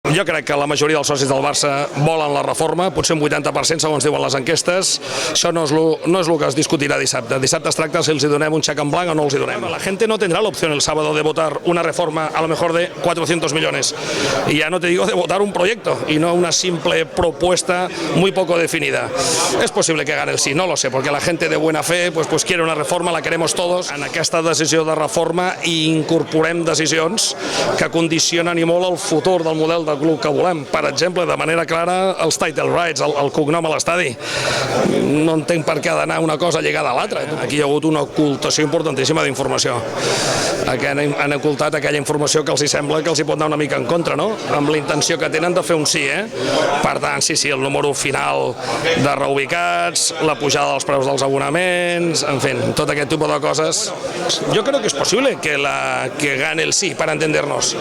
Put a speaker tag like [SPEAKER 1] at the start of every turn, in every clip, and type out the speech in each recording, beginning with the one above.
[SPEAKER 1] Jo crec que la majoria dels socis del Barça volen la reforma, potser un 80% segons diuen les enquestes. Això no és el que es discutirà dissabte. Dissabte es tracta si els donem un xec en blanc o no els donem. La gente no tendrá la opción el sábado de votar una reforma a lo mejor de 400 millones. Y ya no te digo de votar un proyecto y no una simple propuesta muy poco definida. Es posible que gane el sí, no lo sé, porque la gente de buena fe pues quiere una reforma, la queremos todos. En aquesta decisió de reforma incorporem decisions que condicionen i molt el futur del model del club que volem. Per exemple, de manera clara, els title rights, el cognom a l'estadi. No entenc per què ha d'anar una cosa lligada a l'altra. Aquí hi ha hagut una ocultació importantíssima d'informació. Aquí han ocultat aquella informació que els sembla que els pot anar una mica en contra, no? Amb la intenció que tenen de fer un sí, Per tant, sí, el número final de reubicats, la pujada dels preus dels abonaments, en fi, tot aquest tipus de coses. Yo creo que es posible que gane el sí, para entendernos,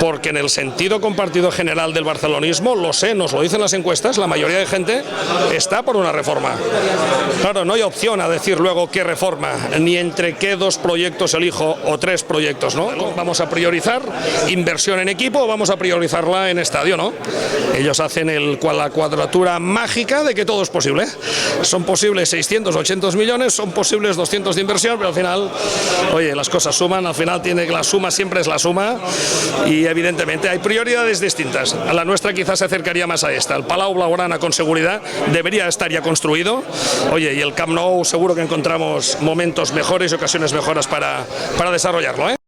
[SPEAKER 1] porque en el sentido compartido general del barcelonismo, lo sé, nos lo dicen las encuestas, la mayoría de gente está por una reforma. Claro, no hay opción a decir luego qué reforma, ni entre qué dos proyectos elijo o tres proyectos, ¿no? Vamos a priorizar inversión en equipo o vamos a priorizarla en estadio, ¿no? Ellos hacen la cuadratura mágica de que todo es posible. Son posibles 600 o 800 millones, son posibles 200 de inversión, pero al final, oye, las cosas suman, al final tiene que la suma siempre es la suma y evidentemente hay prioridades distintas. La nuestra quizás se acercaría más a esta. El Palau Blaugrana con seguridad debería estar ya construido. Oye, y el Camp Nou seguro que encontramos momentos mejores y ocasiones mejores para desarrollarlo,